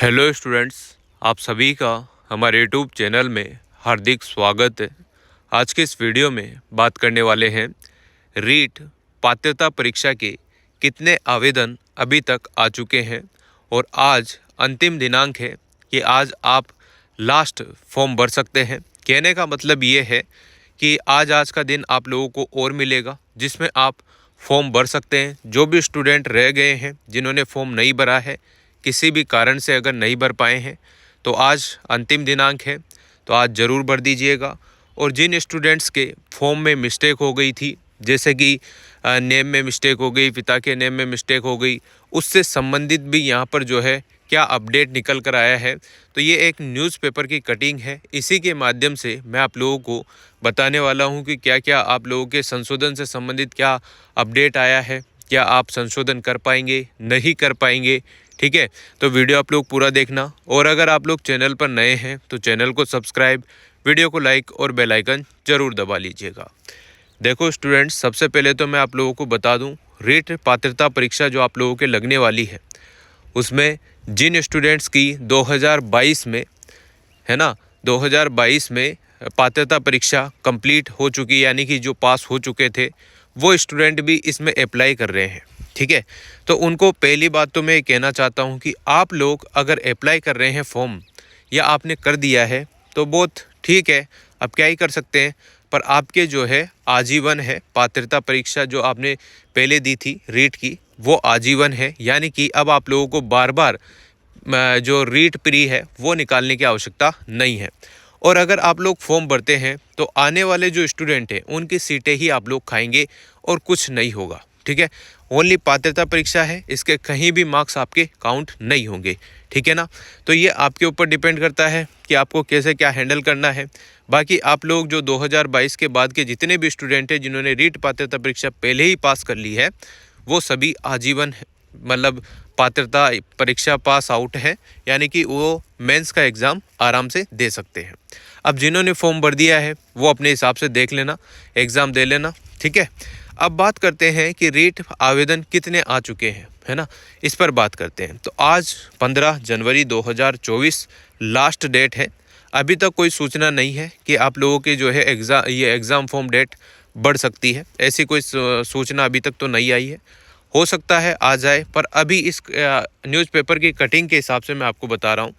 Hello students, आप सभी का हमारे यूट्यूब चैनल में हार्दिक स्वागत है। आज के इस वीडियो में बात करने वाले हैं रीट पात्रता परीक्षा के कितने आवेदन अभी तक आ चुके हैं और आज अंतिम दिनांक है कि आज आप लास्ट फॉर्म भर सकते हैं। कहने का मतलब ये है कि आज का दिन आप लोगों को और मिलेगा जिसमें आप फॉर्म भर सकते हैं। जो भी स्टूडेंट रह गए हैं, जिन्होंने फॉर्म नहीं भरा है, किसी भी कारण से अगर नहीं भर पाए हैं, तो आज अंतिम दिनांक है, तो आज ज़रूर भर दीजिएगा। और जिन स्टूडेंट्स के फॉर्म में मिस्टेक हो गई थी, जैसे कि नेम में मिस्टेक हो गई, पिता के नेम में मिस्टेक हो गई, उससे संबंधित भी यहाँ पर जो है क्या अपडेट निकल कर आया है। तो ये एक न्यूज़पेपर की कटिंग है, इसी के माध्यम से मैं आप लोगों को बताने वाला हूँ कि क्या क्या आप लोगों के संशोधन से संबंधित क्या अपडेट आया है, क्या आप संशोधन कर पाएंगे, नहीं कर पाएंगे। ठीक है, तो वीडियो आप लोग पूरा देखना। और अगर आप लोग चैनल पर नए हैं तो चैनल को सब्सक्राइब, वीडियो को लाइक और बेल आइकन ज़रूर दबा लीजिएगा। देखो स्टूडेंट्स, सबसे पहले तो मैं आप लोगों को बता दूं, रीट पात्रता परीक्षा जो आप लोगों के लगने वाली है, उसमें जिन स्टूडेंट्स की 2022 में, है ना, 2022 में पात्रता परीक्षा कंप्लीट हो चुकी, यानी कि जो पास हो चुके थे, वो स्टूडेंट भी इसमें अप्लाई कर रहे हैं। ठीक है, तो उनको पहली बात तो मैं कहना चाहता हूं कि आप लोग अगर अप्लाई कर रहे हैं फॉर्म, या आपने कर दिया है, तो बहुत ठीक है, अब क्या ही कर सकते हैं। पर आपके जो है आजीवन है, पात्रता परीक्षा जो आपने पहले दी थी रीट की, वो आजीवन है, यानी कि अब आप लोगों को बार बार जो रीट प्री है वो निकालने की आवश्यकता नहीं है। और अगर आप लोग फॉर्म भरते हैं तो आने वाले जो स्टूडेंट हैं उनकी सीटें ही आप लोग खाएंगे और कुछ नहीं होगा। ठीक है, ओनली पात्रता परीक्षा है, इसके कहीं भी मार्क्स आपके काउंट नहीं होंगे। ठीक है ना, तो ये आपके ऊपर डिपेंड करता है कि आपको कैसे क्या हैंडल करना है। बाकी आप लोग जो 2022 के बाद के जितने भी स्टूडेंट हैं जिन्होंने रीट पात्रता परीक्षा पहले ही पास कर ली है, वो सभी आजीवन मतलब पात्रता परीक्षा पास आउट है, यानी कि वो मेंस का एग्ज़ाम आराम से दे सकते हैं। अब जिन्होंने फॉर्म भर दिया है वो अपने हिसाब से देख लेना, एग्ज़ाम दे लेना। ठीक है, अब बात करते हैं कि रीट आवेदन कितने आ चुके हैं, है ना, इस पर बात करते हैं। तो आज 15 जनवरी 2024 लास्ट डेट है। अभी तक कोई सूचना नहीं है कि आप लोगों के जो है एग्ज़ाम फॉर्म डेट बढ़ सकती है, ऐसी कोई सूचना अभी तक तो नहीं आई है। हो सकता है आ जाए, पर अभी इस न्यूज़पेपर की कटिंग के हिसाब से मैं आपको बता रहा हूँ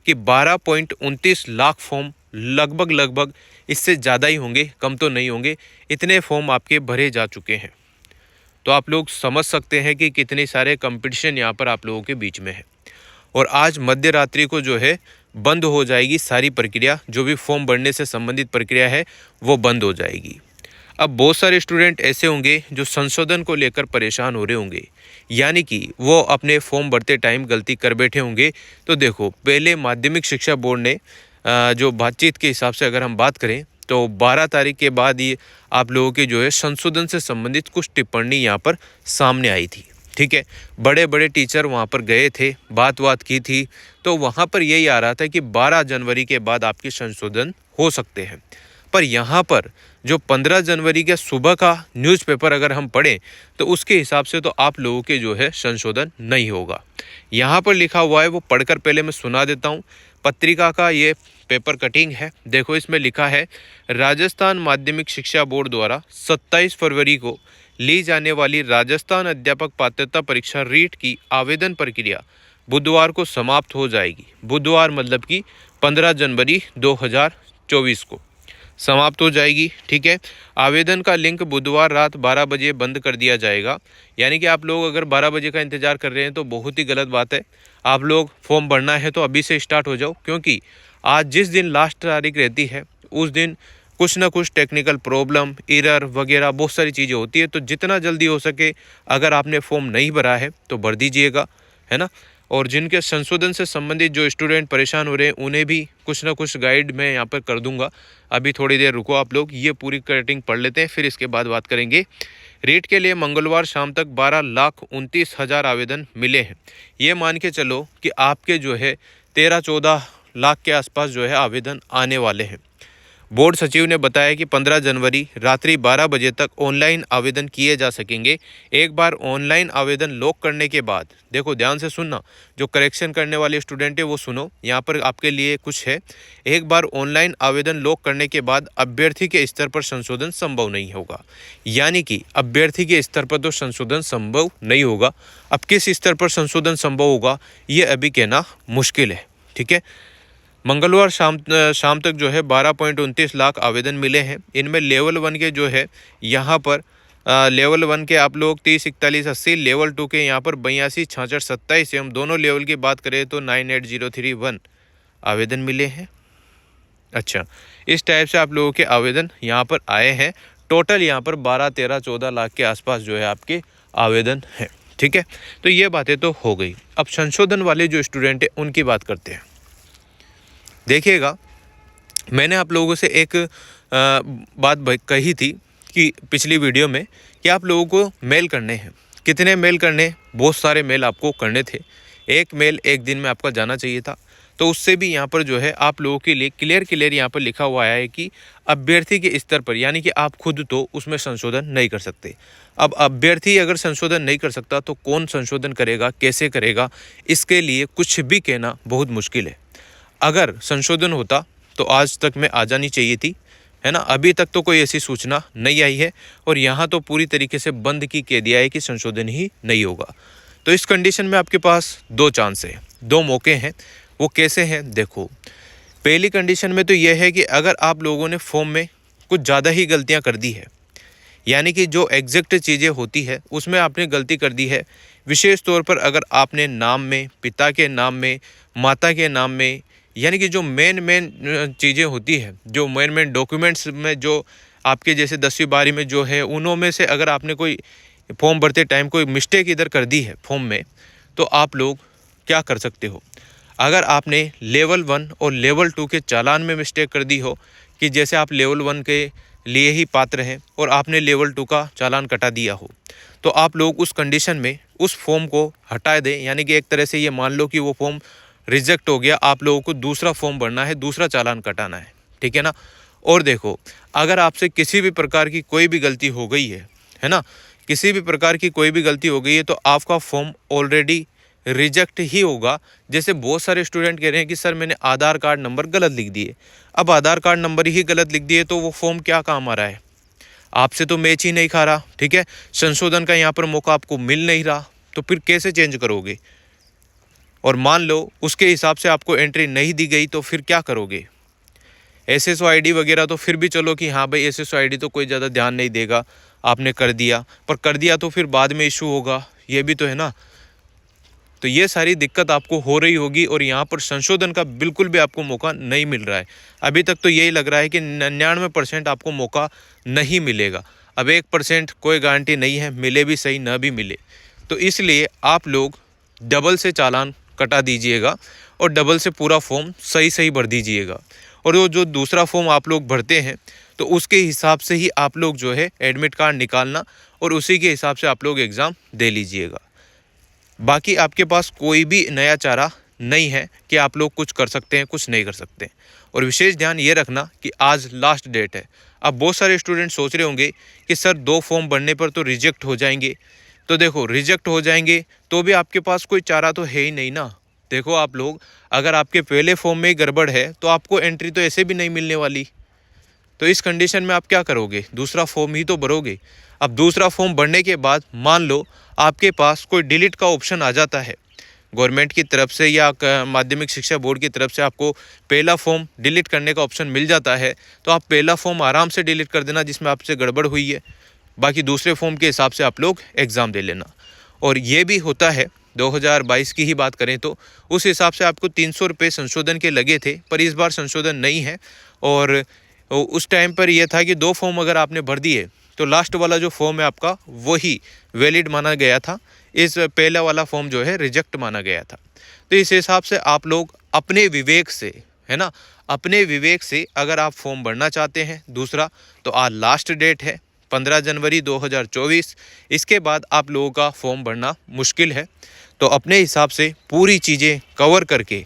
कि 12.29 लाख फॉर्म लगभग इससे ज़्यादा ही होंगे, कम तो नहीं होंगे, इतने फॉर्म आपके भरे जा चुके हैं। तो आप लोग समझ सकते हैं कि कितने सारे कंपटीशन यहाँ पर आप लोगों के बीच में है। और आज मध्य रात्रि को जो है बंद हो जाएगी सारी प्रक्रिया, जो भी फॉर्म भरने से संबंधित प्रक्रिया है वो बंद हो जाएगी। अब बहुत सारे स्टूडेंट ऐसे होंगे जो संशोधन को लेकर परेशान हो रहे होंगे, यानी कि वो अपने फॉर्म भरते टाइम गलती कर बैठे होंगे। तो देखो, पहले माध्यमिक शिक्षा बोर्ड ने जो बातचीत के हिसाब से अगर हम बात करें तो 12 तारीख के बाद ये आप लोगों के जो है संशोधन से संबंधित कुछ टिप्पणी यहाँ पर सामने आई थी। ठीक है, बड़े बड़े टीचर वहाँ पर गए थे, बात की थी, तो वहाँ पर यही आ रहा था कि 12 जनवरी के बाद आपके संशोधन हो सकते हैं। पर यहाँ पर जो 15 जनवरी के सुबह का न्यूज़पेपर अगर हम पढ़ें तो उसके हिसाब से तो आप लोगों के जो है संशोधन नहीं होगा। यहाँ पर लिखा हुआ है, वो पढ़कर पहले मैं सुना देता हूँ। पत्रिका का ये पेपर कटिंग है, देखो इसमें लिखा है, राजस्थान माध्यमिक शिक्षा बोर्ड द्वारा 27 फरवरी को ली जाने वाली राजस्थान अध्यापक पात्रता परीक्षा रीट की आवेदन प्रक्रिया बुधवार को समाप्त हो जाएगी। बुधवार मतलब कि 15 जनवरी 2024 को समाप्त हो जाएगी। ठीक है, आवेदन का लिंक बुधवार रात 12 बजे बंद कर दिया जाएगा। यानी कि आप लोग अगर 12 बजे का इंतज़ार कर रहे हैं तो बहुत ही गलत बात है। आप लोग फॉर्म भरना है तो अभी से स्टार्ट हो जाओ, क्योंकि आज जिस दिन लास्ट तारीख रहती है उस दिन कुछ ना कुछ टेक्निकल प्रॉब्लम, एरर वगैरह बहुत सारी चीज़ें होती है। तो जितना जल्दी हो सके अगर आपने फॉर्म नहीं भरा है तो भर दीजिएगा, है ना। और जिनके संशोधन से संबंधित जो स्टूडेंट परेशान हो रहे हैं उन्हें भी कुछ ना कुछ गाइड मैं यहाँ पर कर दूंगा। अभी थोड़ी देर रुको, आप लोग ये पूरी कटिंग पढ़ लेते हैं, फिर इसके बाद बात करेंगे। रीट के लिए मंगलवार शाम तक 12,29,000 आवेदन मिले हैं। ये मान के चलो कि आपके जो है 13-14 लाख के आसपास जो है आवेदन आने वाले हैं। बोर्ड सचिव ने बताया कि 15 जनवरी रात्रि 12 बजे तक ऑनलाइन आवेदन किए जा सकेंगे। एक बार ऑनलाइन आवेदन लॉक करने के बाद, देखो ध्यान से सुनना, जो करेक्शन करने वाले स्टूडेंट है वो सुनो, यहाँ पर आपके लिए कुछ है। एक बार ऑनलाइन आवेदन लॉक करने के बाद अभ्यर्थी के स्तर पर संशोधन संभव नहीं होगा। यानी कि अभ्यर्थी के स्तर पर तो संशोधन संभव नहीं होगा। अब किस स्तर पर संशोधन संभव होगा ये अभी कहना मुश्किल है। ठीक है, मंगलवार शाम तक जो है 12.29 लाख आवेदन मिले हैं। इनमें लेवल 1 के जो है यहाँ पर लेवल 1 के आप लोग 30, 41, 80, लेवल 2 के यहाँ पर 82, 66, 27 हम दोनों लेवल की बात करें तो 98031 आवेदन मिले हैं। अच्छा, इस टाइप से आप लोगों के आवेदन यहाँ पर आए हैं। टोटल यहाँ पर 12, 13, 14 लाख के आसपास जो है आपके आवेदन हैं। ठीक है, तो ये बातें तो हो गई। अब संशोधन वाले जो स्टूडेंट हैं उनकी बात करते हैं। देखिएगा, मैंने आप लोगों से एक बात कही थी कि पिछली वीडियो में कि आप लोगों को मेल करने हैं। कितने मेल करने? बहुत सारे मेल आपको करने थे। एक मेल एक दिन में आपका जाना चाहिए था। तो उससे भी यहाँ पर जो है आप लोगों के लिए क्लियर यहाँ पर लिखा हुआ है कि अभ्यर्थी के स्तर पर, यानी कि आप खुद तो उसमें संशोधन नहीं कर सकते। अब अभ्यर्थी अगर संशोधन नहीं कर सकता तो कौन संशोधन करेगा, कैसे करेगा, इसके लिए कुछ भी कहना बहुत मुश्किल है। अगर संशोधन होता तो आज तक में आ जानी चाहिए थी, है ना। अभी तक तो कोई ऐसी सूचना नहीं आई है और यहाँ तो पूरी तरीके से बंद की कह दिया है कि संशोधन ही नहीं होगा। तो इस कंडीशन में आपके पास दो चांस है, दो मौके हैं। वो कैसे हैं? देखो, पहली कंडीशन में तो यह है कि अगर आप लोगों ने फॉर्म में कुछ ज़्यादा ही गलतियाँ कर दी है, यानी कि जो एग्जैक्ट चीज़ें होती है उसमें आपने गलती कर दी है। विशेष तौर पर अगर आपने नाम में, पिता के नाम में, माता के नाम में, यानी कि जो मेन चीज़ें होती है, जो मेन डॉक्यूमेंट्स में जो आपके जैसे 10वीं 12वीं में जो है उनों में से अगर आपने कोई फॉर्म भरते टाइम कोई मिस्टेक इधर कर दी है फॉर्म में, तो आप लोग क्या कर सकते हो? अगर आपने लेवल 1 और लेवल 2 के चालान में मिस्टेक कर दी हो कि जैसे आप लेवल 1 के लिए ही पात्र हैं और आपने लेवल 2 का चालान कटा दिया हो, तो आप लोग उस कंडीशन में उस फॉर्म को हटा दें। यानी कि एक तरह से ये मान लो कि वो फॉर्म रिजेक्ट हो गया, आप लोगों को दूसरा फॉर्म भरना है, दूसरा चालान कटाना है। ठीक है ना। और देखो, अगर आपसे किसी भी प्रकार की कोई भी गलती हो गई है ना, किसी भी प्रकार की कोई भी गलती हो गई है तो आपका फॉर्म ऑलरेडी रिजेक्ट ही होगा। जैसे बहुत सारे स्टूडेंट कह रहे हैं कि सर मैंने आधार कार्ड नंबर गलत लिख दिए। अब आधार कार्ड नंबर ही गलत लिख दिए तो वो फॉर्म क्या काम आ रहा है? आपसे तो मैच ही नहीं खा रहा। ठीक है, संशोधन का यहाँ पर मौका आपको मिल नहीं रहा, तो फिर कैसे चेंज करोगे? और मान लो उसके हिसाब से आपको एंट्री नहीं दी गई तो फिर क्या करोगे? SSO ID वगैरह तो फिर भी चलो कि हाँ भाई SSO ID तो कोई ज़्यादा ध्यान नहीं देगा, आपने कर दिया, पर कर दिया तो फिर बाद में इशू होगा, ये भी तो है ना। तो ये सारी दिक्कत आपको हो रही होगी और यहाँ पर संशोधन का बिल्कुल भी आपको मौका नहीं मिल रहा है। अभी तक तो यही लग रहा है कि 99% आपको मौका नहीं मिलेगा। अब 1% कोई गारंटी नहीं है, मिले भी सही ना भी मिले। तो इसलिए आप लोग डबल से चालान कटा दीजिएगा और डबल से पूरा फॉर्म सही भर दीजिएगा। और वो जो दूसरा फॉर्म आप लोग भरते हैं तो उसके हिसाब से ही आप लोग जो है एडमिट कार्ड निकालना और उसी के हिसाब से आप लोग एग्ज़ाम दे लीजिएगा। बाकी आपके पास कोई भी नया चारा नहीं है कि आप लोग कुछ कर सकते हैं, कुछ नहीं कर सकते। और विशेष ध्यान ये रखना कि आज लास्ट डेट है। अब बहुत सारे स्टूडेंट सोच रहे होंगे कि सर 2 फॉर्म भरने पर तो रिजेक्ट हो जाएंगे। तो देखो, रिजेक्ट हो जाएंगे तो भी आपके पास कोई चारा तो है ही नहीं ना। देखो, आप लोग अगर आपके पहले फॉर्म में गड़बड़ है तो आपको एंट्री तो ऐसे भी नहीं मिलने वाली। तो इस कंडीशन में आप क्या करोगे? दूसरा फॉर्म ही तो भरोगे। अब दूसरा फॉर्म भरने के बाद मान लो आपके पास कोई डिलीट का ऑप्शन आ जाता है गवर्नमेंट की तरफ से या माध्यमिक शिक्षा बोर्ड की तरफ से, आपको पहला फॉर्म डिलीट करने का ऑप्शन मिल जाता है, तो आप पहला फॉर्म आराम से डिलीट कर देना जिसमें आपसे गड़बड़ हुई है। बाकी दूसरे फॉर्म के हिसाब से आप लोग एग्ज़ाम दे लेना। और ये भी होता है, 2022 की ही बात करें तो उस हिसाब से आपको 300 रुपये संशोधन के लगे थे, पर इस बार संशोधन नहीं है। और उस टाइम पर यह था कि 2 फॉर्म अगर आपने भर दिए तो लास्ट वाला जो फॉर्म है आपका वही वैलिड माना गया था, इस पहला वाला फॉर्म जो है रिजेक्ट माना गया था। तो इस हिसाब से आप लोग अपने विवेक से, है ना, अपने विवेक से अगर आप फॉर्म भरना चाहते हैं दूसरा, तो आज लास्ट डेट है 15 जनवरी 2024। इसके बाद आप लोगों का फॉर्म भरना मुश्किल है। तो अपने हिसाब से पूरी चीज़ें कवर करके,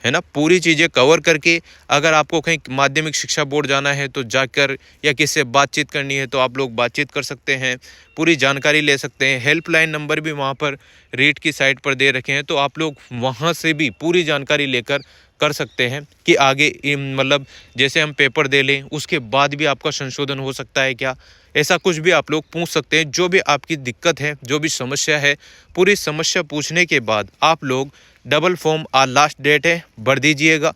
है ना, पूरी चीज़ें कवर करके अगर आपको कहीं माध्यमिक शिक्षा बोर्ड जाना है तो जाकर, या किसी से बातचीत करनी है तो आप लोग बातचीत कर सकते हैं, पूरी जानकारी ले सकते हैं। हेल्पलाइन नंबर भी वहाँ पर रीट की साइट पर दे रखे हैं, तो आप लोग वहाँ से भी पूरी जानकारी लेकर कर सकते हैं कि आगे मतलब जैसे हम पेपर दे लें उसके बाद भी आपका संशोधन हो सकता है क्या, ऐसा कुछ भी आप लोग पूछ सकते हैं। जो भी आपकी दिक्कत है, जो भी समस्या है, पूरी समस्या पूछने के बाद आप लोग डबल फॉर्म आज लास्ट डेट है भर दीजिएगा।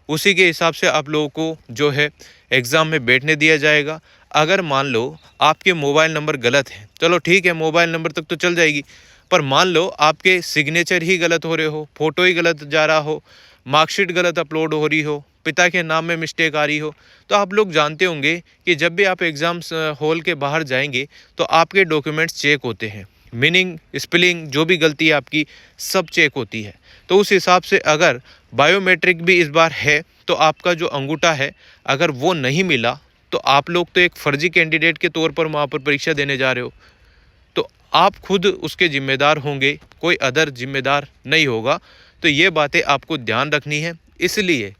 उसी के हिसाब से आप लोगों को जो है एग्ज़ाम में बैठने दिया जाएगा। अगर मान लो आपके मोबाइल नंबर गलत है, चलो ठीक है, मोबाइल नंबर तक तो चल जाएगी, पर मान लो आपके सिग्नेचर ही गलत हो रहे हो, फ़ोटो ही गलत जा रहा हो, मार्कशीट गलत अपलोड हो रही हो, पिता के नाम में मिस्टेक आ रही हो, तो आप लोग जानते होंगे कि जब भी आप एग्ज़ाम हॉल के बाहर जाएंगे तो आपके डॉक्यूमेंट्स चेक होते हैं, मीनिंग स्पेलिंग जो भी गलती है आपकी सब चेक होती है। तो उस हिसाब से अगर बायोमेट्रिक भी इस बार है तो आपका जो अंगूठा है अगर वो नहीं मिला तो आप लोग तो एक फर्जी कैंडिडेट के तौर पर वहाँ पर परीक्षा देने जा रहे हो, तो आप खुद उसके जिम्मेदार होंगे, कोई अदर जिम्मेदार नहीं होगा। तो ये बातें आपको ध्यान रखनी है। इसलिए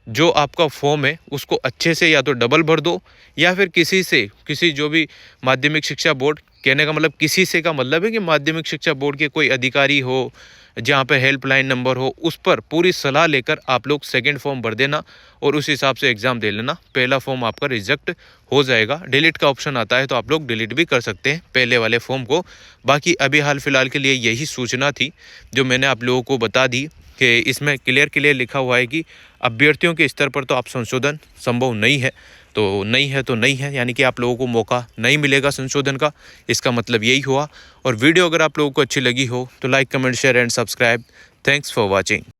जो आपका फॉर्म है उसको अच्छे से या तो डबल भर दो, या फिर किसी जो भी माध्यमिक शिक्षा बोर्ड, कहने का मतलब किसी से का मतलब है कि माध्यमिक शिक्षा बोर्ड के कोई अधिकारी हो जहाँ पे हेल्पलाइन नंबर हो, उस पर पूरी सलाह लेकर आप लोग सेकंड फॉर्म भर देना और उस हिसाब से एग्ज़ाम दे लेना। पहला फॉर्म आपका रिजेक्ट हो जाएगा। डिलीट का ऑप्शन आता है तो आप लोग डिलीट भी कर सकते हैं पहले वाले फॉर्म को। बाकी अभी हाल फिलहाल के लिए यही सूचना थी जो मैंने आप लोगों को बता दी कि इसमें क्लियर लिखा हुआ है कि अभ्यर्थियों के स्तर पर तो आप संशोधन संभव नहीं है, तो नहीं है, यानी कि आप लोगों को मौका नहीं मिलेगा संशोधन का, इसका मतलब यही हुआ। और वीडियो अगर आप लोगों को अच्छी लगी हो तो like, comment, share and subscribe. Thanks for watching.